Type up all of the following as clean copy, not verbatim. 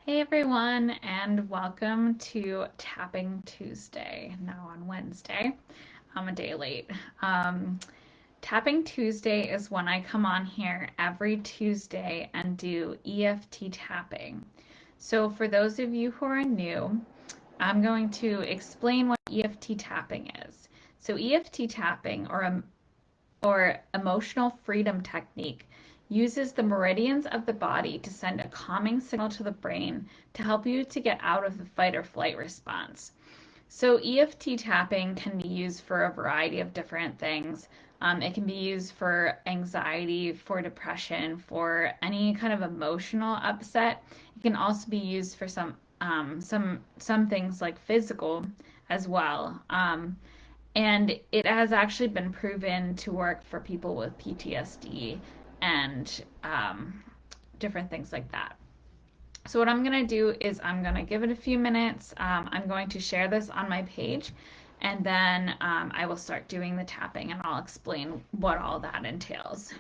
Hey everyone, and welcome to Tapping Tuesday. Now on Wednesday, I'm a day late. Um, Tapping Tuesday is when I come on here every Tuesday and do EFT tapping. So, for those of you who are new, I'm going to explain what EFT tapping is. So, EFT tapping, or emotional freedom technique, uses the meridians of the body to send a calming signal to the brain to help you to get out of the fight or flight response. So, EFT tapping can be used for a variety of different things. It can be used for anxiety, for depression, for any kind of emotional upset. It can also be used for some things like physical as well. And it has actually been proven to work for people with PTSD and different things like that. So what I'm going to do is I'm going to give it a few minutes. I'm going to share this on my page, and then I will start doing the tapping, and I'll explain what all that entails.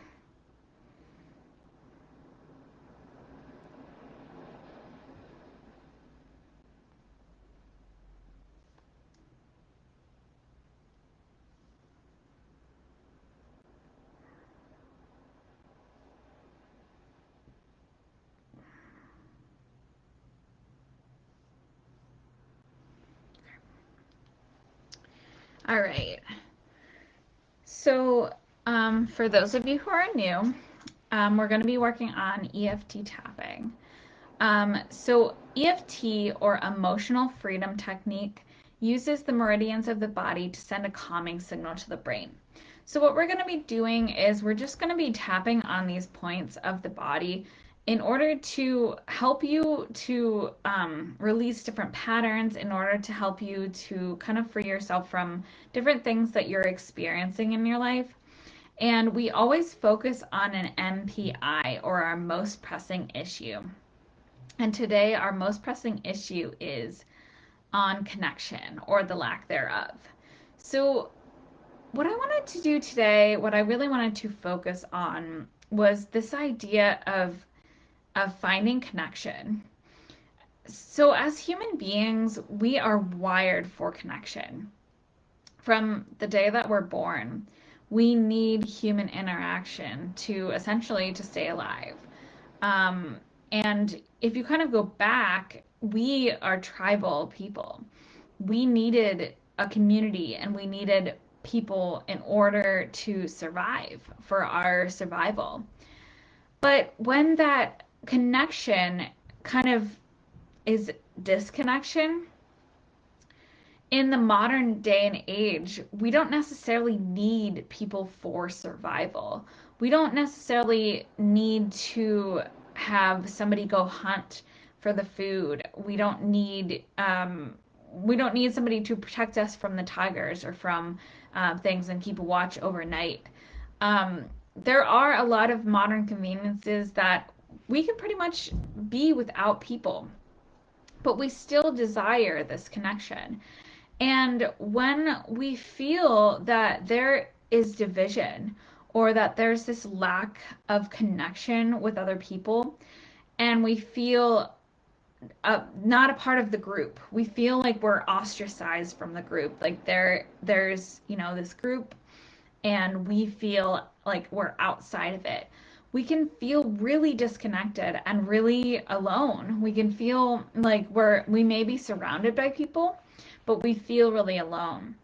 All right. So for those of you who are new, we're going to be working on EFT tapping. So EFT, or emotional freedom technique, uses the meridians of the body to send a calming signal to the brain. So what we're going to be doing is we're just going to be tapping on these points of the body in order to help you to release different patterns, in order to help you to kind of free yourself from different things that you're experiencing in your life. And we always focus on an MPI, or our most pressing issue. And today, our most pressing issue is on connection, or the lack thereof. So, what I wanted to do today, what I really wanted to focus on, was this idea of finding connection. So, as human beings, we are wired for connection. From the day that we're born, we need human interaction to essentially to stay alive. Um, and if you kind of go back, we are tribal people. We needed a community, and we needed people in order to survive, for our survival. But when that connection kind of is disconnection, in the modern day and age, we don't necessarily need people for survival. We don't necessarily need to have somebody go hunt for the food. We don't need somebody to protect us from the tigers or from things and keep a watch overnight. There are a lot of modern conveniences that we can pretty much be without people, but we still desire this connection. And when we feel that there is division, or that there's this lack of connection with other people, and we feel not a part of the group, we feel like we're ostracized from the group, like there's this group, and we feel like we're outside of it. We can feel really disconnected and really alone. We can feel like we may be surrounded by people, but we feel really alone.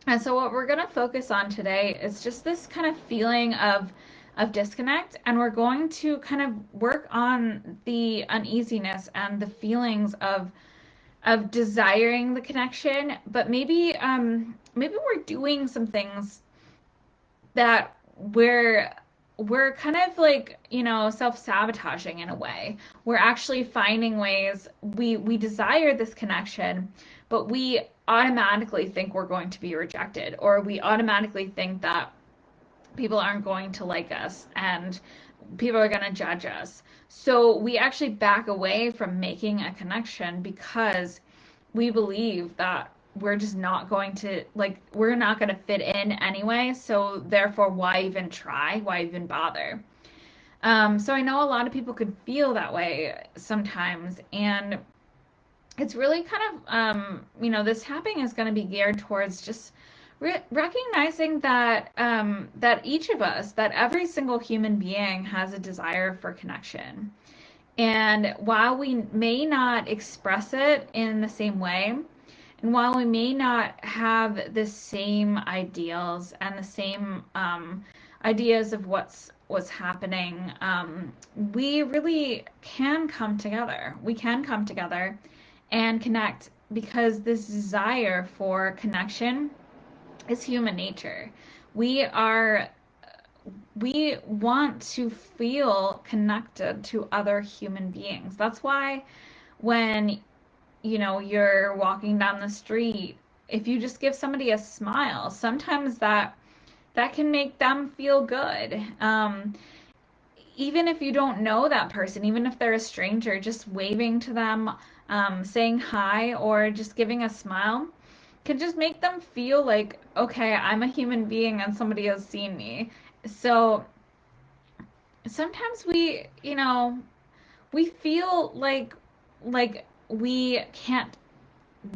And so what we're going to focus on today is just this kind of feeling of disconnect, and we're going to kind of work on the uneasiness and the feelings of desiring the connection, but maybe we're doing some things that we're kind of like, self-sabotaging in a way. We're actually finding ways, we desire this connection, but we automatically think we're going to be rejected, or we automatically think that people aren't going to like us, and people are going to judge us. So we actually back away from making a connection because we believe that we're just not going to, like, we're not going to fit in anyway, so therefore why even try, why even bother. So I know a lot of people could feel that way sometimes, and it's really kind of, this tapping is going to be geared towards just recognizing that that each of us, that every single human being has a desire for connection. And while we may not express it in the same way, and while we may not have the same ideals and the same ideas of what's happening, we really can come together. We can come together and connect because this desire for connection is human nature. We are we want to feel connected to other human beings. That's why when you're walking down the street, if you just give somebody a smile, sometimes that can make them feel good. Even if you don't know that person, even if they're a stranger, just waving to them, saying hi, or just giving a smile can just make them feel like, okay, I'm a human being and somebody has seen me. So sometimes we feel like we can't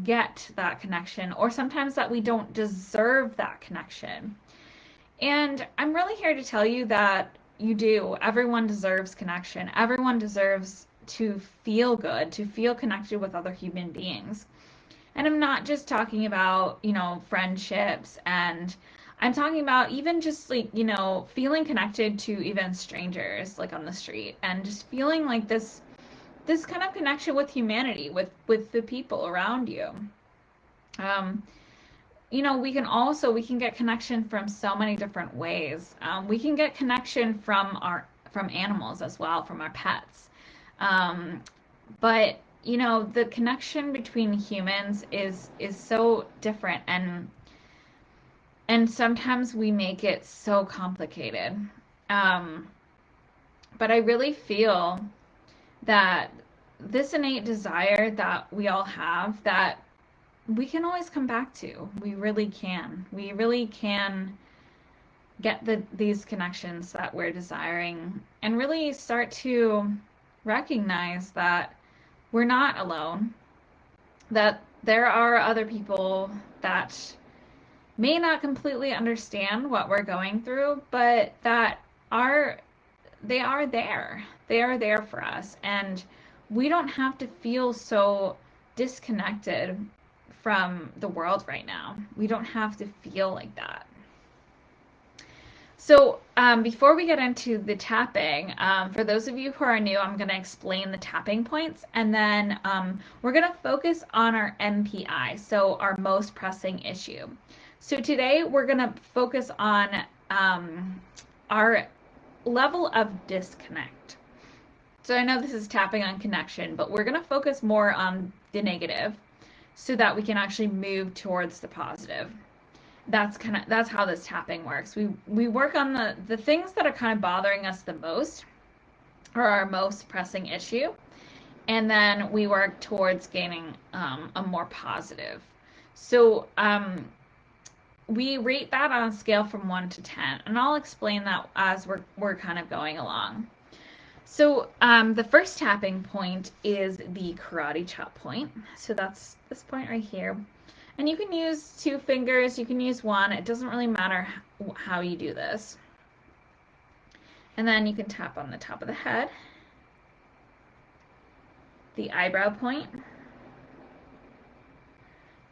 get that connection, or sometimes that we don't deserve that connection. And I'm really here to tell you that you do. Everyone deserves connection. Everyone deserves to feel good, to feel connected with other human beings. And I'm not just talking about, friendships, and I'm talking about even just like, feeling connected to even strangers like on the street, and just feeling like this kind of connection with humanity, with the people around you. Um, we can get connection from so many different ways. We can get connection from animals as well, from our pets. Um, but the connection between humans is so different, and sometimes we make it so complicated. Um, but I really feel that this innate desire that we all have, that we can always come back to. We really can. We really can get these connections that we're desiring, and really start to recognize that we're not alone, that there are other people that may not completely understand what we're going through, but that are they are there. They are there for us, and we don't have to feel so disconnected from the world right now. We don't have to feel like that. So, before we get into the tapping, for those of you who are new, I'm going to explain the tapping points, and then we're going to focus on our MPI, so our most pressing issue. So today we're going to focus on our level of disconnect. So I know this is tapping on connection, but we're going to focus more on the negative so that we can actually move towards the positive. That's how this tapping works. We work on the things that are kind of bothering us the most, or our most pressing issue, and then we work towards gaining a more positive. So we rate that on a scale from 1 to 10, and I'll explain that as we're kind of going along. So the first tapping point is the karate chop point. So that's this point right here. And you can use 2 fingers, you can use 1. It doesn't really matter how you do this. And then you can tap on the top of the head, the eyebrow point,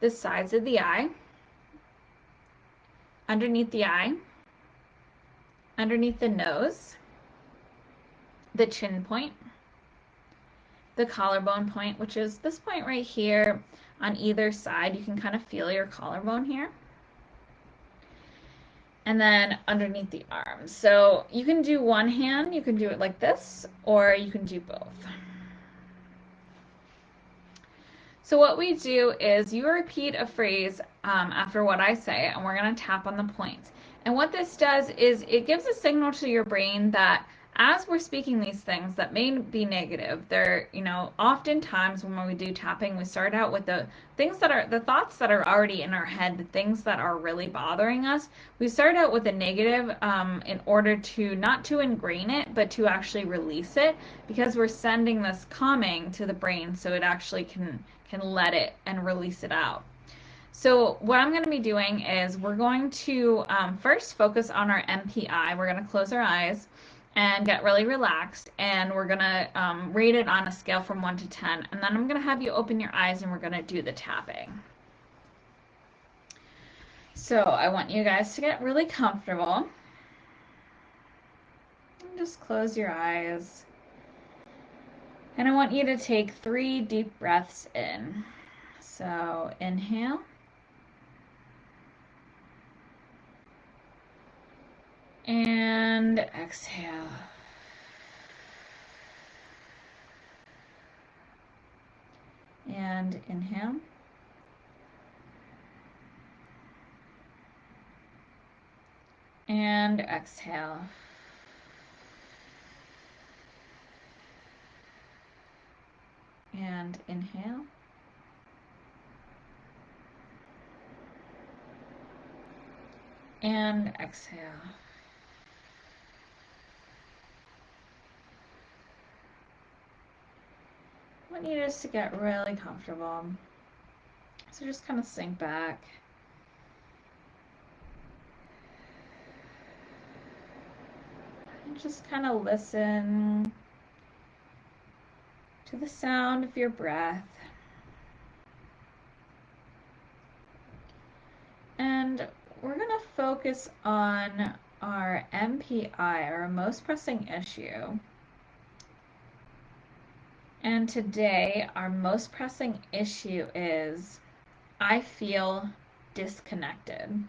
the sides of the eye, underneath the eye, underneath the nose, the chin point, the collarbone point, which is this point right here on either side. You can kind of feel your collarbone here. And then underneath the arms. So you can do one hand, you can do it like this, or you can do both. So what we do is you repeat a phrase after what I say, and we're going to tap on the points. And what this does is it gives a signal to your brain that as we're speaking these things that may be negative, they're, oftentimes when we do tapping, we start out with the thoughts that are already in our head, the things that are really bothering us. We start out with the negative in order to not to ingrain it, but to actually release it, because we're sending this calming to the brain so it actually can let it and release it out. So what I'm going to be doing is we're going to first focus on our MPI. We're going to close our eyes and get really relaxed, and we're going to rate it on a scale from 1 to 10, and then I'm going to have you open your eyes and we're going to do the tapping. So I want you guys to get really comfortable. And just close your eyes. And I want you to take 3 deep breaths in. So inhale. And exhale. And inhale. And exhale. And inhale. And exhale. I want you just to get really comfortable. So just kind of sink back. And just kind of listen to the sound of your breath. And we're going to focus on our MPI, our most pressing issue. And today, our most pressing issue is I feel disconnected.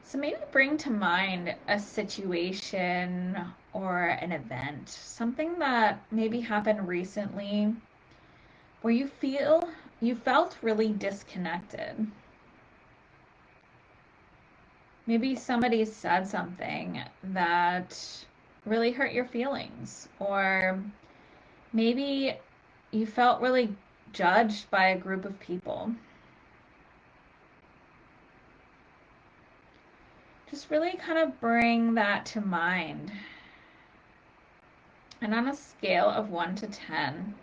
So maybe bring to mind a situation or an event, something that maybe happened recently where you felt really disconnected. Maybe somebody said something that really hurt your feelings, or maybe you felt really judged by a group of people. Just really kind of bring that to mind. And on a scale of 1 to 10,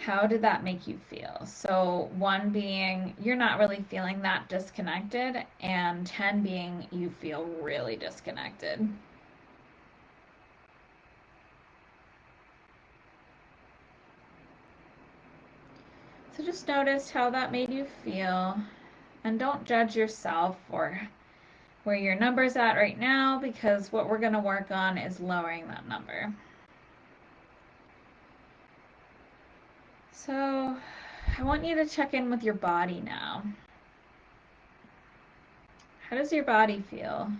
how did that make you feel? So 1 being you're not really feeling that disconnected, and 10 being you feel really disconnected. So just notice how that made you feel, and don't judge yourself for where your number's at right now, because what we're going to work on is lowering that number. So I want you to check in with your body now. How does your body feel?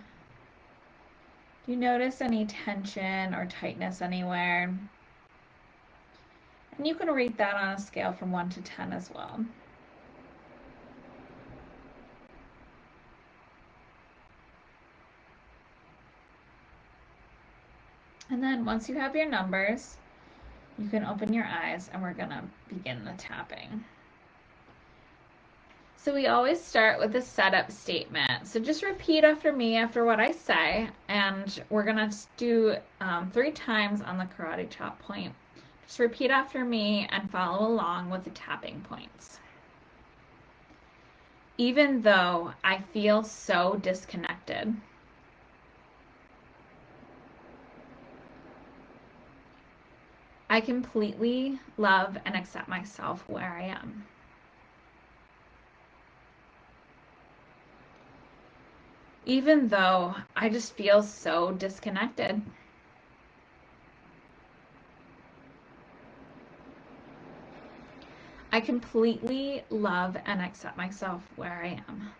Do you notice any tension or tightness anywhere? And you can rate that on a scale from 1 to 10 as well. And then once you have your numbers, you can open your eyes and we're going to begin the tapping. So we always start with a setup statement. So just repeat after me after what I say, and we're going to do 3 times on the karate chop point. Just repeat after me and follow along with the tapping points. Even though I feel so disconnected. I completely love and accept myself where I am. Even though I just feel so disconnected. I completely love and accept myself where I am.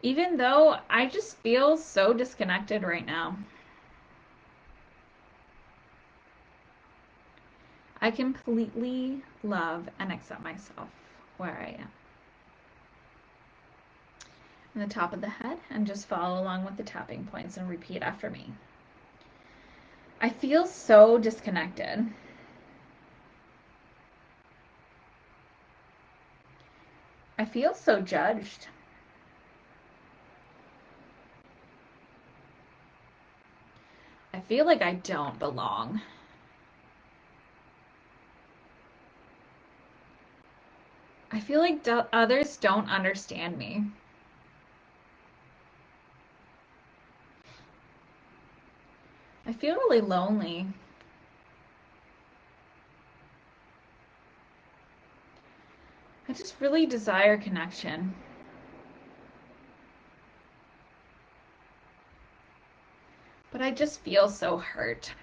Even though I just feel so disconnected right now. I completely love and accept myself where I am. and the top of the head, and just follow along with the tapping points and repeat after me. I feel so disconnected. I feel so judged. I feel like I don't belong. I feel like others don't understand me. I feel really lonely. I just really desire connection. But I just feel so hurt.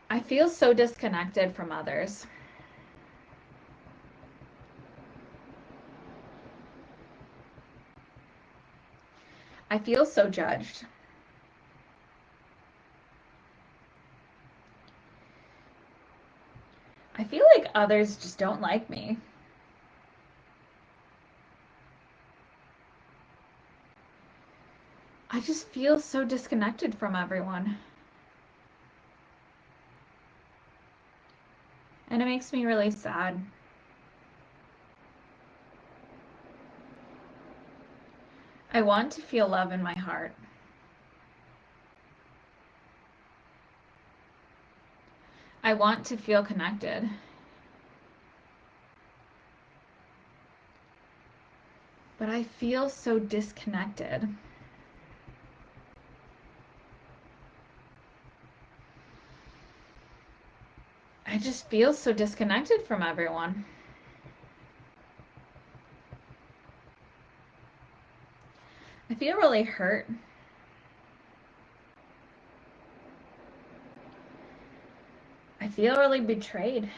I feel so disconnected from others. I feel so judged. I feel like others just don't like me. I just feel so disconnected from everyone. And it makes me really sad. I want to feel love in my heart. I want to feel connected. But I feel so disconnected. I just feel so disconnected from everyone. I feel really hurt. I feel really betrayed.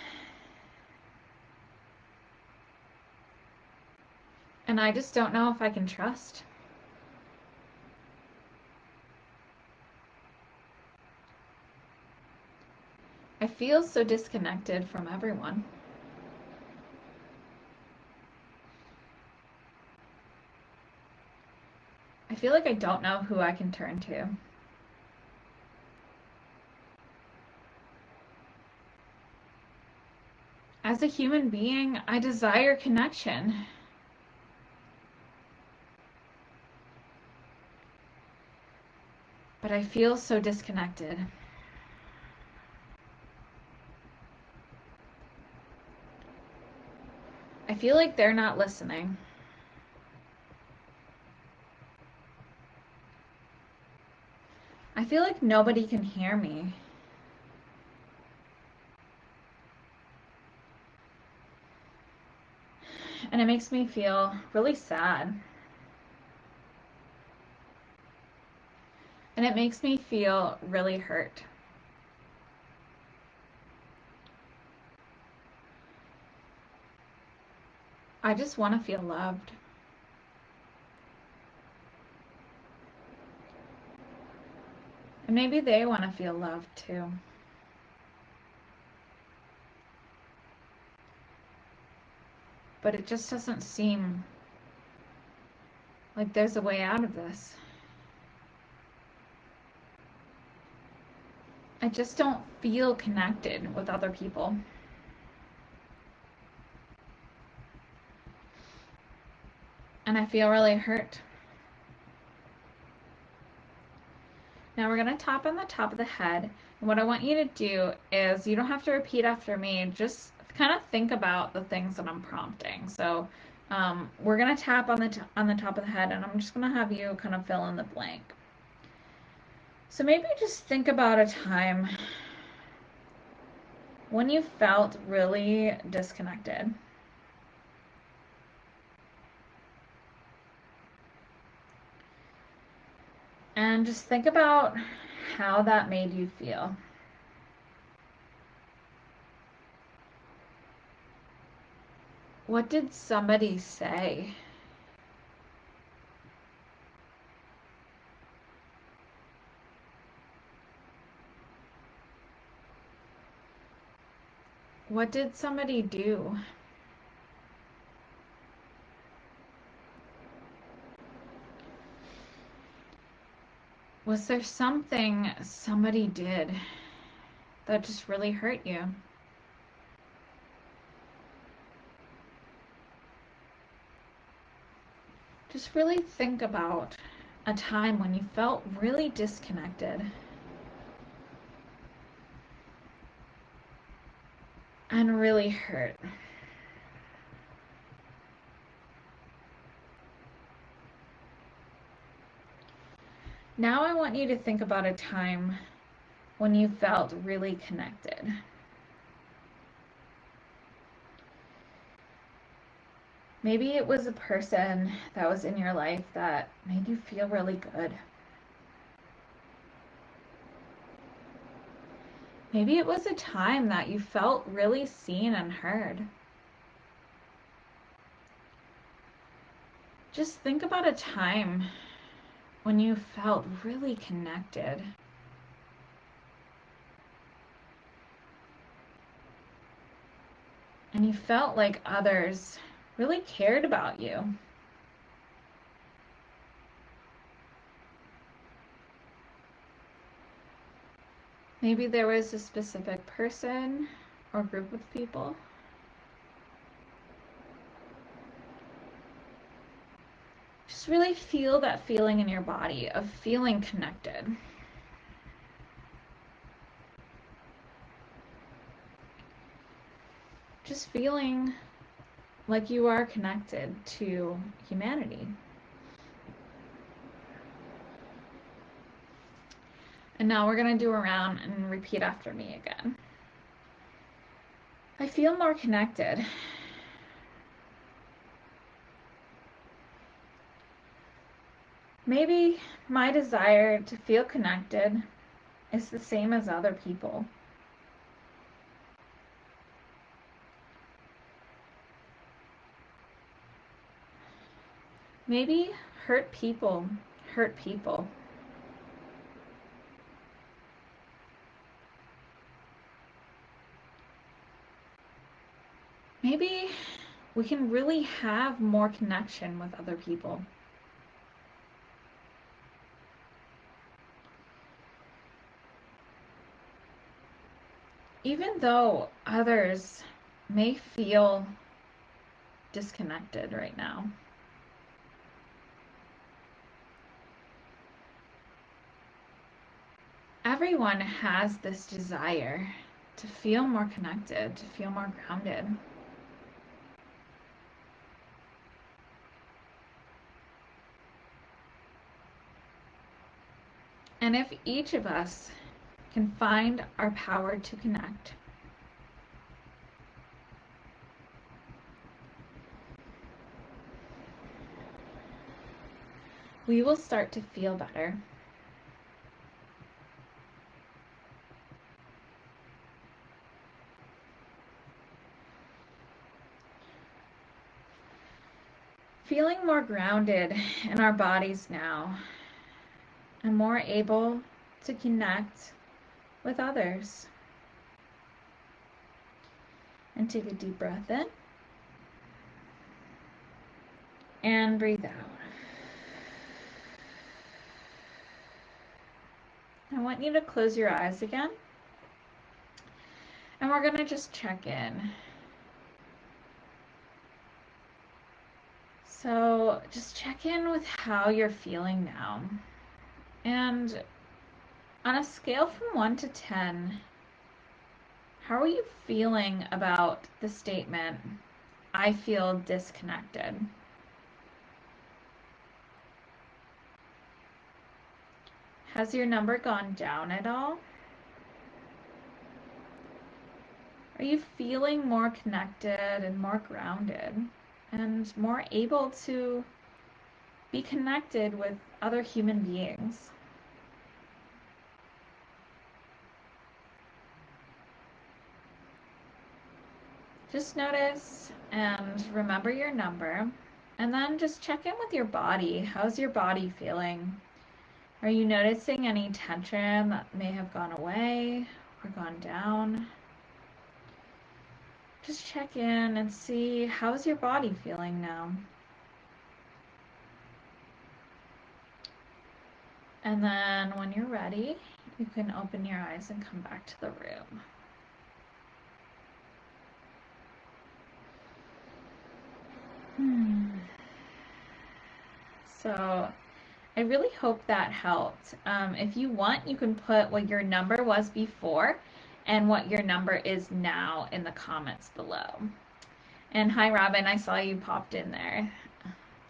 And I just don't know if I can trust. I feel so disconnected from everyone. I feel like I don't know who I can turn to. As a human being, I desire connection. But I feel so disconnected. I feel like they're not listening. I feel like nobody can hear me. And it makes me feel really sad. And it makes me feel really hurt. I just want to feel loved. And maybe they want to feel loved too. But it just doesn't seem like there's a way out of this. I just don't feel connected with other people. And I feel really hurt. Now we're going to tap on the top of the head. And what I want you to do is, you don't have to repeat after me, just kind of think about the things that I'm prompting. So we're going to tap on the top of the head, and I'm just going to have you kind of fill in the blank. So maybe just think about a time when you felt really disconnected. And just think about how that made you feel. What did somebody say? What did somebody do? Was there something somebody did that just really hurt you? Just really think about a time when you felt really disconnected and really hurt. Now I want you to think about a time when you felt really connected. Maybe it was a person that was in your life that made you feel really good. Maybe it was a time that you felt really seen and heard. Just think about a time when you felt really connected. And you felt like others really cared about you. Maybe there was a specific person or group of people. Just really feel that feeling in your body of feeling connected. Just feeling like you are connected to humanity. And now we're going to do a round and repeat after me again. I feel more connected. Maybe my desire to feel connected is the same as other people. Maybe hurt people hurt people. Maybe we can really have more connection with other people. Even though others may feel disconnected right now. Everyone has this desire to feel more connected, to feel more grounded. And if each of us can find our power to connect, we will start to feel better. Feeling more grounded in our bodies now and more able to connect with others. And take a deep breath in and breathe out. I want you to close your eyes again. And we're going to just check in. So just check in with how you're feeling now. And on a scale from 1 to 10, how are you feeling about the statement, I feel disconnected? Has your number gone down at all? Are you feeling more connected and more grounded and more able to be connected with other human beings? Just notice and remember your number, and then just check in with your body. How's your body feeling? Are you noticing any tension that may have gone away or gone down? just check in and see how's your body feeling now. And then when you're ready, you can open your eyes and come back to the room. So I really hope that helped. If you want, you can put what your number was before and what your number is now in the comments below. And hi, Robin, I saw you popped in there.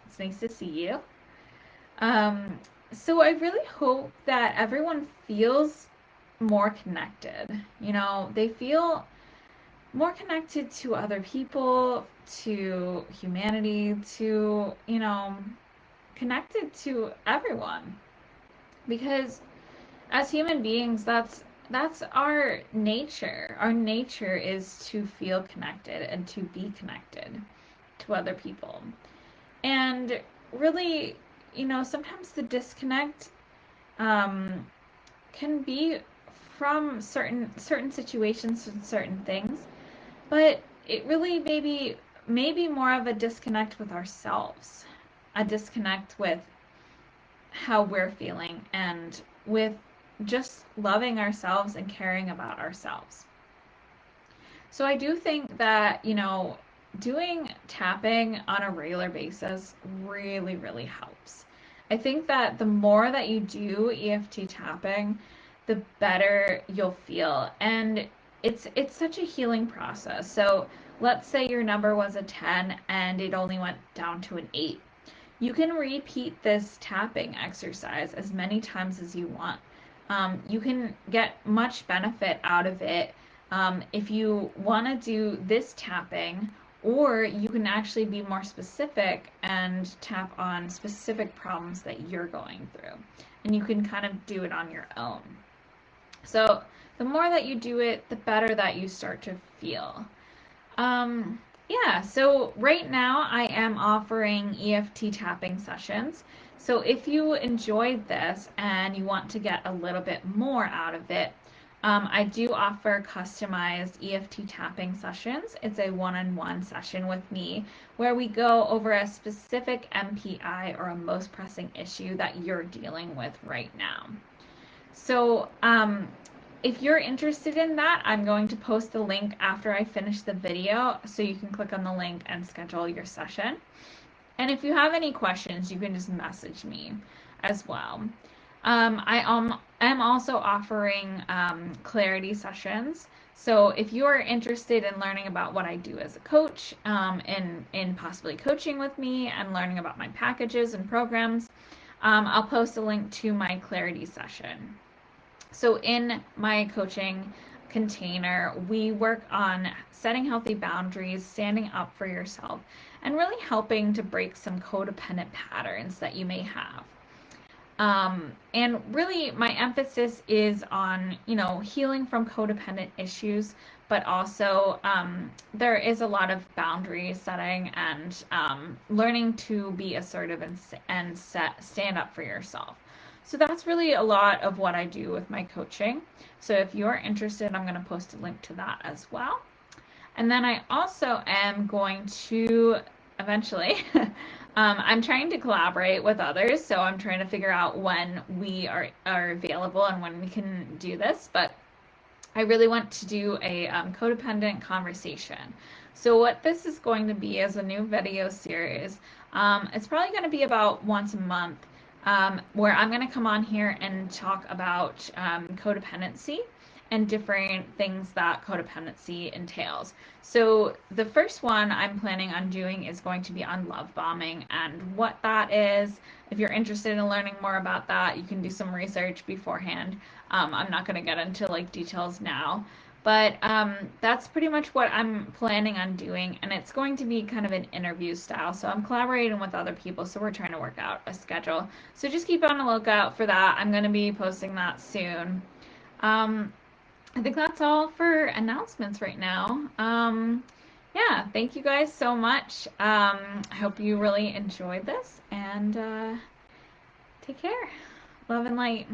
It's nice to see you. So I really hope that everyone feels more connected. You know, they feel more connected to other people, to humanity, to, connected to everyone. Because as human beings, that's our nature. Our nature is to feel connected and to be connected to other people. And really, sometimes the disconnect can be from certain situations and certain things, but it really maybe more of a disconnect with ourselves, a disconnect with how we're feeling and with just loving ourselves and caring about ourselves. So I do think that, doing tapping on a regular basis really, really helps. I think that the more that you do EFT tapping, the better you'll feel. And it's such a healing process. So let's say your number was a 10 and it only went down to an 8. You can repeat this tapping exercise as many times as you want. You can get much benefit out of it if you want to do this tapping, or you can actually be more specific and tap on specific problems that you're going through. And you can kind of do it on your own. So the more that you do it, the better that you start to feel. Yeah, so right now I am offering EFT tapping sessions. So if you enjoyed this and you want to get a little bit more out of it, I do offer customized EFT tapping sessions. It's a one-on-one session with me where we go over a specific MPI or a most pressing issue that you're dealing with right now. So, if you're interested in that, I'm going to post the link after I finish the video, so you can click on the link and schedule your session. And if you have any questions, you can just message me as well. I am also offering clarity sessions. So if you are interested in learning about what I do as a coach, in possibly coaching with me and learning about my packages and programs, I'll post a link to my clarity session. So in my coaching container, we work on setting healthy boundaries, standing up for yourself, and really helping to break some codependent patterns that you may have. And really, my emphasis is on, healing from codependent issues, but also there is a lot of boundary setting and learning to be assertive and stand up for yourself. So that's really a lot of what I do with my coaching. So if you're interested, I'm going to post a link to that as well. And then I also am going to eventually, I'm trying to collaborate with others. So I'm trying to figure out when we are available and when we can do this. But I really want to do a codependent conversation. So what this is going to be is a new video series. It's probably going to be about once a month, where I'm going to come on here and talk about codependency and different things that codependency entails. So the first one I'm planning on doing is going to be on love bombing and what that is. If you're interested in learning more about that, you can do some research beforehand. I'm not going to get into like details now, but that's pretty much what I'm planning on doing, and it's going to be kind of an interview style. So I'm collaborating with other people, so we're trying to work out a schedule. So just keep on the lookout for that. I'm going to be posting that soon. I think that's all for announcements right now. Yeah, thank you guys so much. I hope you really enjoyed this, and take care. Love and light.